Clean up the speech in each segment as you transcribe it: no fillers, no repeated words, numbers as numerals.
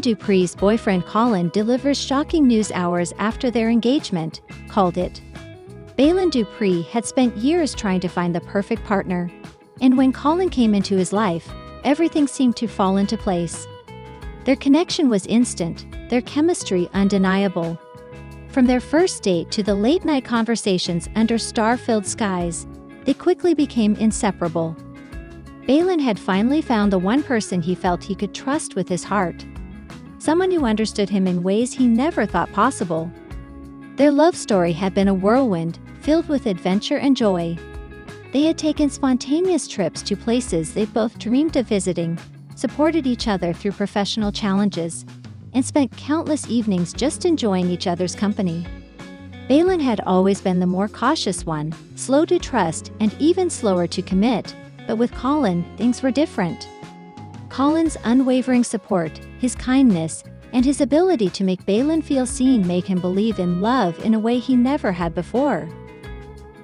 Baylen Dupree's boyfriend Colin delivers shocking news hours after their engagement, called it. Baylen Dupree had spent years trying to find the perfect partner, and when Colin came into his life, everything seemed to fall into place. Their connection was instant, their chemistry undeniable. From their first date to the late-night conversations under star-filled skies, they quickly became inseparable. Baylen had finally found the one person he felt he could trust with his heart. Someone who understood him in ways he never thought possible. Their love story had been a whirlwind, filled with adventure and joy. They had taken spontaneous trips to places they both dreamed of visiting, supported each other through professional challenges, and spent countless evenings just enjoying each other's company. Baylen had always been the more cautious one, slow to trust and even slower to commit, but with Colin, things were different. Colin's unwavering support, his kindness, and his ability to make Baylen feel seen made him believe in love in a way he never had before.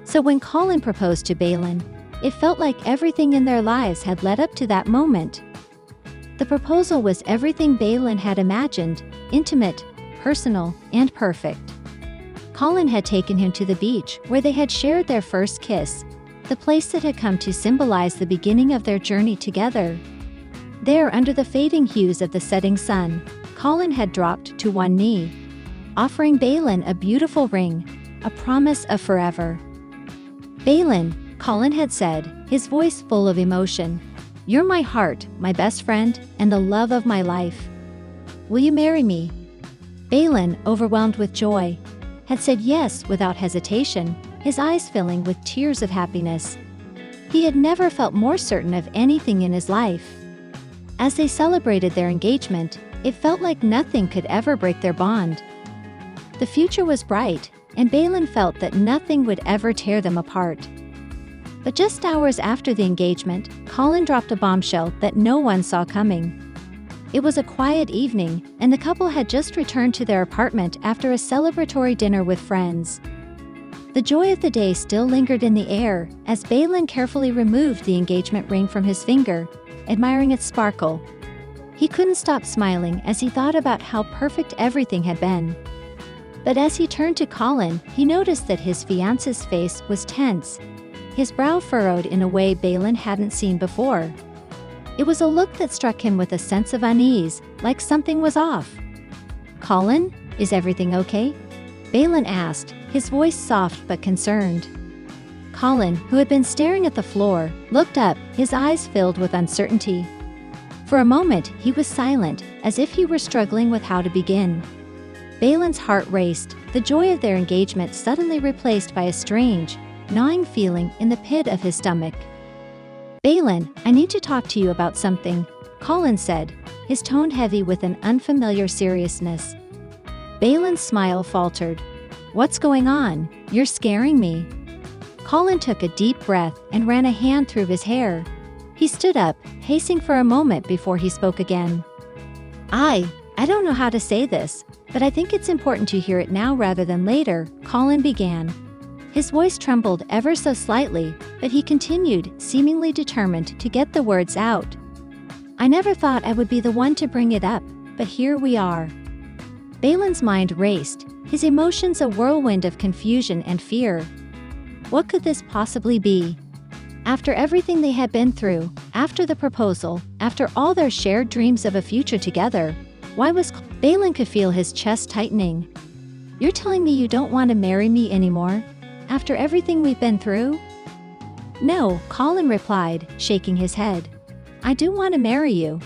So when Colin proposed to Baylen, it felt like everything in their lives had led up to that moment. The proposal was everything Baylen had imagined, intimate, personal, and perfect. Colin had taken him to the beach where they had shared their first kiss, the place that had come to symbolize the beginning of their journey together. There, under the fading hues of the setting sun, Colin had dropped to one knee, offering Baylen a beautiful ring, a promise of forever. "Baylen," Colin had said, his voice full of emotion, "you're my heart, my best friend, and the love of my life. Will you marry me?" Baylen, overwhelmed with joy, had said yes without hesitation, his eyes filling with tears of happiness. He had never felt more certain of anything in his life. As they celebrated their engagement, it felt like nothing could ever break their bond. The future was bright, and Baylen felt that nothing would ever tear them apart. But just hours after the engagement, Colin dropped a bombshell that no one saw coming. It was a quiet evening, and the couple had just returned to their apartment after a celebratory dinner with friends. The joy of the day still lingered in the air as Baylen carefully removed the engagement ring from his finger, admiring its sparkle. He couldn't stop smiling as he thought about how perfect everything had been. But as he turned to Colin, he noticed that his fiancé's face was tense, his brow furrowed in a way Baylen hadn't seen before. It was a look that struck him with a sense of unease, like something was off. "Colin, is everything okay?" Baylen asked, his voice soft but concerned. Colin, who had been staring at the floor, looked up, his eyes filled with uncertainty. For a moment, he was silent, as if he were struggling with how to begin. Baylen's heart raced, the joy of their engagement suddenly replaced by a strange, gnawing feeling in the pit of his stomach. "Baylen, I need to talk to you about something," Colin said, his tone heavy with an unfamiliar seriousness. Baylen's smile faltered. "What's going on? You're scaring me." Colin took a deep breath and ran a hand through his hair. He stood up, pacing for a moment before he spoke again. I don't know how to say this, but I think it's important to hear it now rather than later," Colin began. His voice trembled ever so slightly, but he continued, seemingly determined to get the words out. "I never thought I would be the one to bring it up, but here we are." Baylen's mind raced, his emotions a whirlwind of confusion and fear. What could this possibly be? After everything they had been through, after the proposal, after all their shared dreams of a future together, why was Baylen could feel his chest tightening. "You're telling me you don't want to marry me anymore? After everything we've been through?" "No," Colin replied, shaking his head. "I do want to marry you.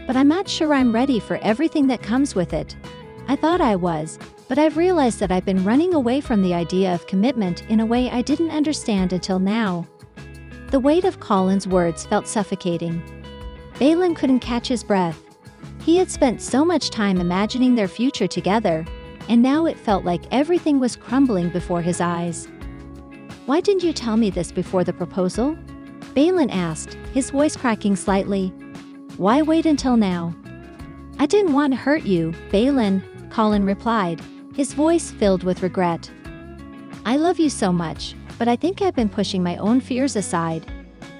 But I'm not sure I'm ready for everything that comes with it. I thought I was, but I've realized that I've been running away from the idea of commitment in a way I didn't understand until now." The weight of Colin's words felt suffocating. Baylen couldn't catch his breath. He had spent so much time imagining their future together, and now it felt like everything was crumbling before his eyes. "Why didn't you tell me this before the proposal?" Baylen asked, his voice cracking slightly. "Why wait until now?" "I didn't want to hurt you, Baylen," Colin replied, his voice filled with regret. "I love you so much, but I think I've been pushing my own fears aside,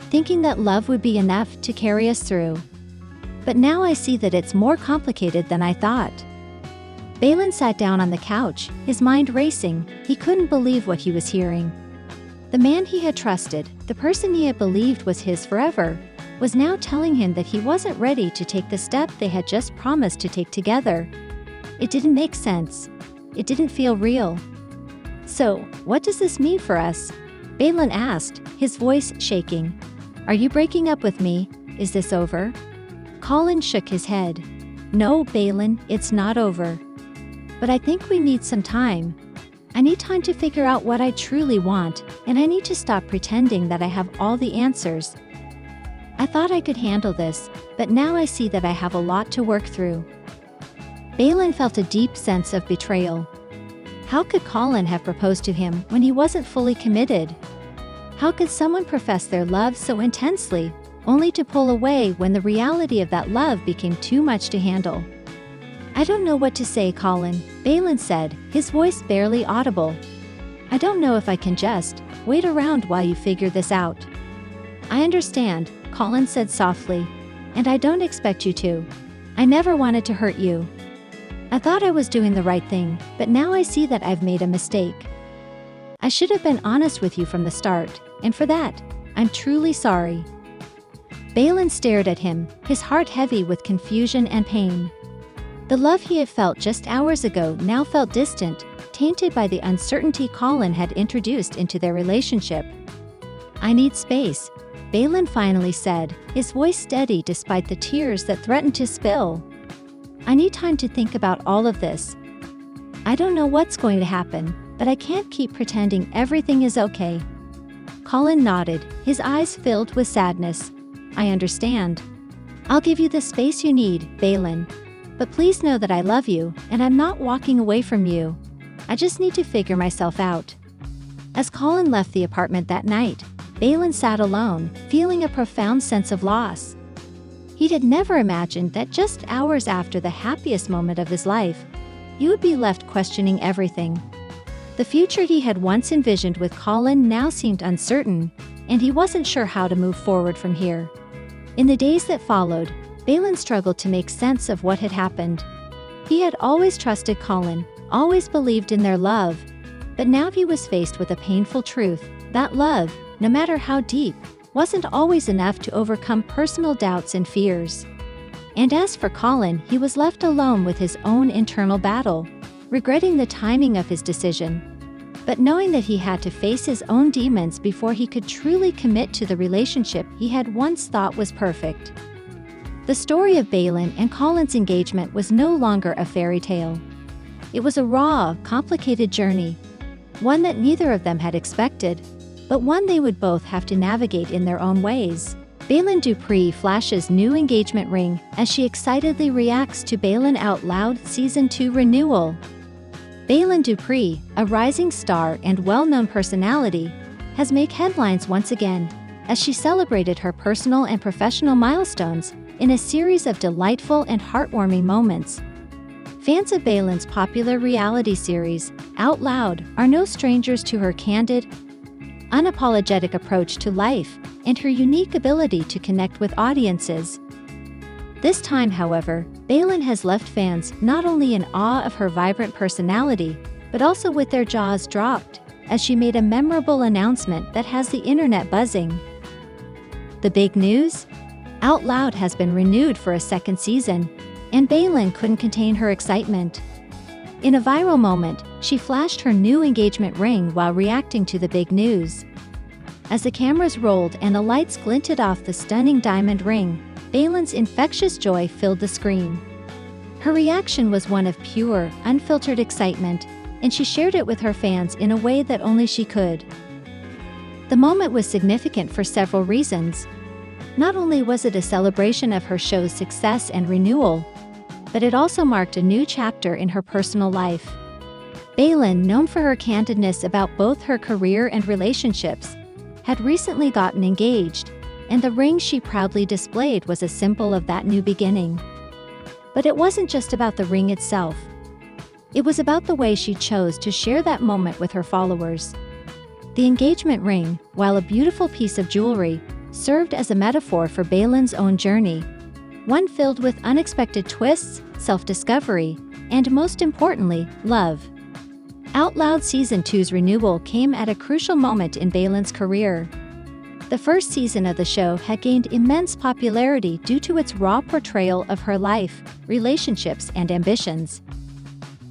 thinking that love would be enough to carry us through." But now I see that it's more complicated than I thought." Baylen sat down on the couch, his mind racing. He couldn't believe what he was hearing. The man he had trusted, the person he had believed was his forever, was now telling him that he wasn't ready to take the step they had just promised to take together. It didn't make sense. It didn't feel real. "So, what does this mean for us?" Baylen asked, his voice shaking. "Are you breaking up with me? Is this over?" Colin shook his head. "No, Baylen, it's not over. But I think we need some time. I need time to figure out what I truly want, and I need to stop pretending that I have all the answers. I thought I could handle this, but now I see that I have a lot to work through." Baylen felt a deep sense of betrayal. How could Colin have proposed to him when he wasn't fully committed? How could someone profess their love so intensely, only to pull away when the reality of that love became too much to handle? "I don't know what to say, Colin," Baylen said, his voice barely audible. "I don't know if I can just wait around while you figure this out." "I understand," Colin said softly, "and I don't expect you to. I never wanted to hurt you. I thought I was doing the right thing, but now I see that I've made a mistake. I should have been honest with you from the start, and for that, I'm truly sorry." Baylen stared at him, his heart heavy with confusion and pain. The love he had felt just hours ago now felt distant, tainted by the uncertainty Colin had introduced into their relationship. "I need space," Baylen finally said, his voice steady despite the tears that threatened to spill. "I need time to think about all of this. I don't know what's going to happen, but I can't keep pretending everything is okay." Colin nodded, his eyes filled with sadness. "I understand. I'll give you the space you need, Baylen. But please know that I love you, and I'm not walking away from you. I just need to figure myself out." As Colin left the apartment that night, Baylen sat alone, feeling a profound sense of loss. He had never imagined that just hours after the happiest moment of his life, he would be left questioning everything. The future he had once envisioned with Colin now seemed uncertain, and he wasn't sure how to move forward from here. In the days that followed, Baylen struggled to make sense of what had happened. He had always trusted Colin, always believed in their love, but now he was faced with a painful truth: that love, no matter how deep, wasn't always enough to overcome personal doubts and fears. And as for Colin, he was left alone with his own internal battle, regretting the timing of his decision, but knowing that he had to face his own demons before he could truly commit to the relationship he had once thought was perfect. The story of Baylen and Colin's engagement was no longer a fairy tale. It was a raw, complicated journey, one that neither of them had expected, but one they would both have to navigate in their own ways. Baylen Dupree flashes new engagement ring as she excitedly reacts to Baylen Out Loud Season 2 renewal. Baylen Dupree, a rising star and well-known personality, has made headlines once again as she celebrated her personal and professional milestones in a series of delightful and heartwarming moments. Fans of Baylen's popular reality series, Out Loud, are no strangers to her candid, unapologetic approach to life and her unique ability to connect with audiences. This time, however, Baylen has left fans not only in awe of her vibrant personality, but also with their jaws dropped, as she made a memorable announcement that has the internet buzzing. The big news? Out Loud has been renewed for a second season, and Baylen couldn't contain her excitement. In a viral moment, she flashed her new engagement ring while reacting to the big news. As the cameras rolled and the lights glinted off the stunning diamond ring, Baylen's infectious joy filled the screen. Her reaction was one of pure, unfiltered excitement, and she shared it with her fans in a way that only she could. The moment was significant for several reasons. Not only was it a celebration of her show's success and renewal, but it also marked a new chapter in her personal life. Baylen, known for her candidness about both her career and relationships, had recently gotten engaged, and the ring she proudly displayed was a symbol of that new beginning. But it wasn't just about the ring itself. It was about the way she chose to share that moment with her followers. The engagement ring, while a beautiful piece of jewelry, served as a metaphor for Baylen's own journey. one filled with unexpected twists, self-discovery, and most importantly, love. Out Loud Season 2's renewal came at a crucial moment in Baylen's career. The first season of the show had gained immense popularity due to its raw portrayal of her life, relationships, and ambitions.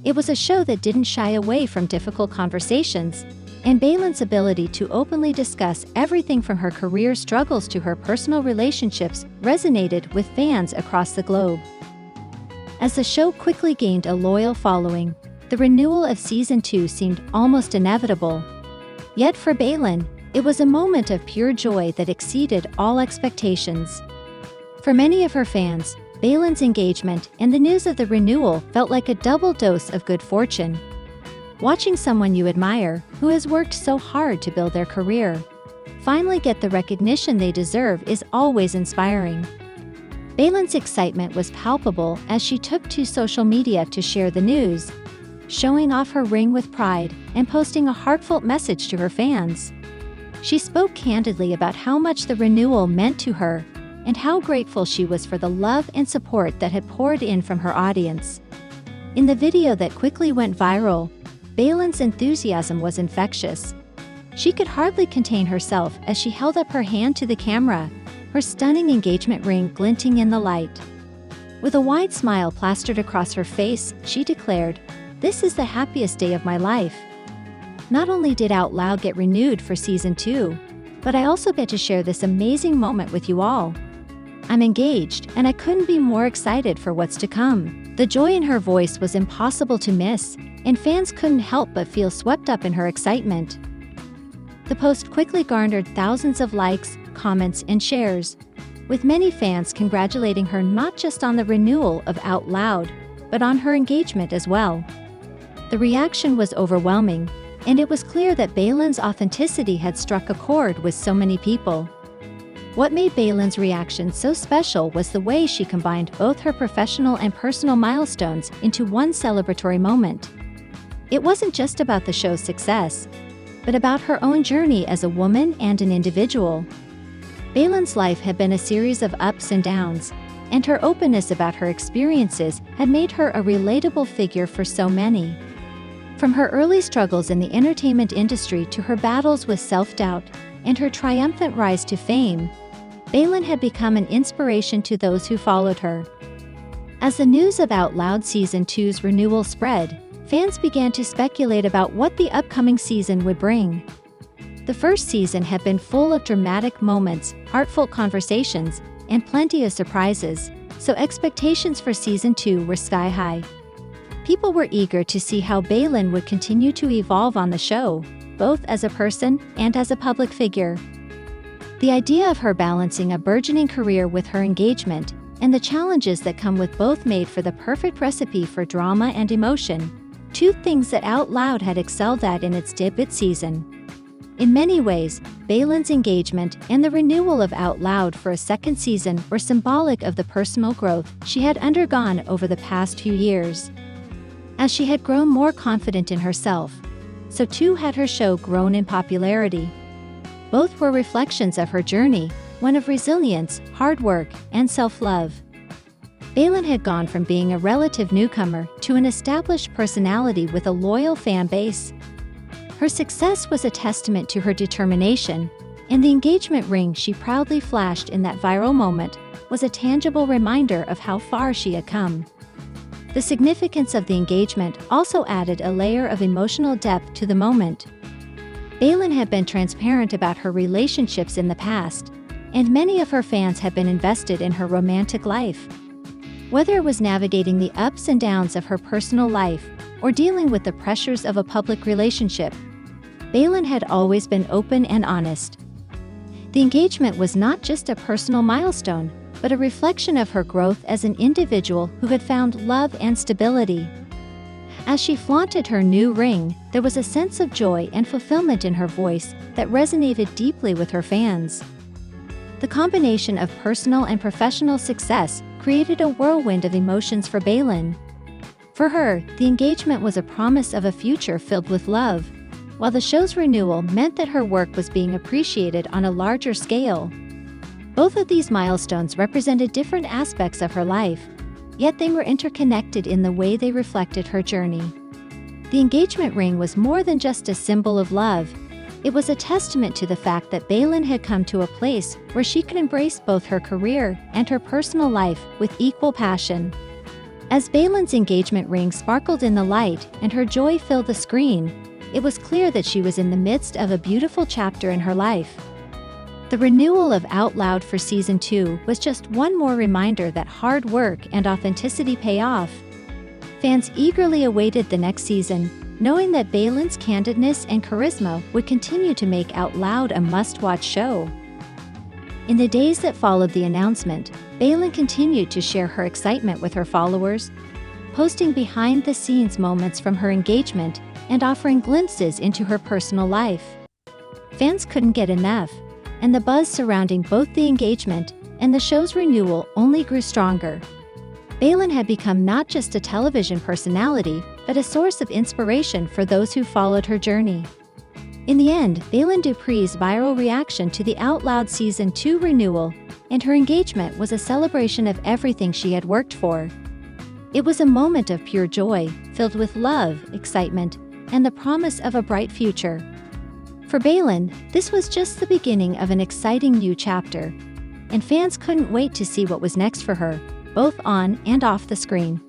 It was a show that didn't shy away from difficult conversations, and Baylen's ability to openly discuss everything from her career struggles to her personal relationships resonated with fans across the globe. As the show quickly gained a loyal following, the renewal of Season 2 seemed almost inevitable. Yet for Baylen, it was a moment of pure joy that exceeded all expectations. For many of her fans, Baylen's engagement and the news of the renewal felt like a double dose of good fortune. Watching someone you admire, who has worked so hard to build their career, finally get the recognition they deserve is always inspiring. Baylen's excitement was palpable as she took to social media to share the news, showing off her ring with pride and posting a heartfelt message to her fans. She spoke candidly about how much the renewal meant to her and how grateful she was for the love and support that had poured in from her audience. In the video that quickly went viral, Baylen's enthusiasm was infectious. She could hardly contain herself as she held up her hand to the camera, her stunning engagement ring glinting in the light. With a wide smile plastered across her face, she declared, "This is the happiest day of my life." Not only did Out Loud get renewed for Season 2, but I also get to share this amazing moment with you all. I'm engaged, and I couldn't be more excited for what's to come. The joy in her voice was impossible to miss, and fans couldn't help but feel swept up in her excitement. The post quickly garnered thousands of likes, comments, and shares, with many fans congratulating her not just on the renewal of Out Loud, but on her engagement as well. The reaction was overwhelming, and it was clear that Baylen's authenticity had struck a chord with so many people. What made Baylen's reaction so special was the way she combined both her professional and personal milestones into one celebratory moment. It wasn't just about the show's success, but about her own journey as a woman and an individual. Baylen's life had been a series of ups and downs, and her openness about her experiences had made her a relatable figure for so many. From her early struggles in the entertainment industry to her battles with self-doubt and her triumphant rise to fame, Baylen had become an inspiration to those who followed her. As the news of Out Loud Season 2's renewal spread, fans began to speculate about what the upcoming season would bring. The first season had been full of dramatic moments, heartfelt conversations, and plenty of surprises, so expectations for Season 2 were sky high. People were eager to see how Baylen would continue to evolve on the show, both as a person and as a public figure. The idea of her balancing a burgeoning career with her engagement and the challenges that come with both made for the perfect recipe for drama and emotion, two things that Out Loud had excelled at in its debut season. In many ways, Baylen's engagement and the renewal of Out Loud for a second season were symbolic of the personal growth she had undergone over the past few years. As she had grown more confident in herself, so too had her show grown in popularity. Both were reflections of her journey, one of resilience, hard work, and self-love. Baylen had gone from being a relative newcomer to an established personality with a loyal fan base. Her success was a testament to her determination, and the engagement ring she proudly flashed in that viral moment was a tangible reminder of how far she had come. The significance of the engagement also added a layer of emotional depth to the moment. Baylen had been transparent about her relationships in the past, and many of her fans had been invested in her romantic life. Whether it was navigating the ups and downs of her personal life or dealing with the pressures of a public relationship, Baylen had always been open and honest. The engagement was not just a personal milestone, but a reflection of her growth as an individual who had found love and stability. As she flaunted her new ring, there was a sense of joy and fulfillment in her voice that resonated deeply with her fans. The combination of personal and professional success created a whirlwind of emotions for Baylen. For her, the engagement was a promise of a future filled with love, while the show's renewal meant that her work was being appreciated on a larger scale. Both of these milestones represented different aspects of her life, yet they were interconnected in the way they reflected her journey. The engagement ring was more than just a symbol of love. It was a testament to the fact that Baylen had come to a place where she could embrace both her career and her personal life with equal passion. As Baylen's engagement ring sparkled in the light and her joy filled the screen, it was clear that she was in the midst of a beautiful chapter in her life. The renewal of Out Loud for Season 2 was just one more reminder that hard work and authenticity pay off. Fans eagerly awaited the next season, knowing that Baylen's candidness and charisma would continue to make Out Loud a must-watch show. In the days that followed the announcement, Baylen continued to share her excitement with her followers, posting behind-the-scenes moments from her engagement and offering glimpses into her personal life. Fans couldn't get enough, and the buzz surrounding both the engagement and the show's renewal only grew stronger. Baylen had become not just a television personality, but a source of inspiration for those who followed her journey. In the end, Baylen Dupree's viral reaction to the Out Loud Season 2 renewal and her engagement was a celebration of everything she had worked for. It was a moment of pure joy, filled with love, excitement, and the promise of a bright future. For Baylen, this was just the beginning of an exciting new chapter, and fans couldn't wait to see what was next for her, both on and off the screen.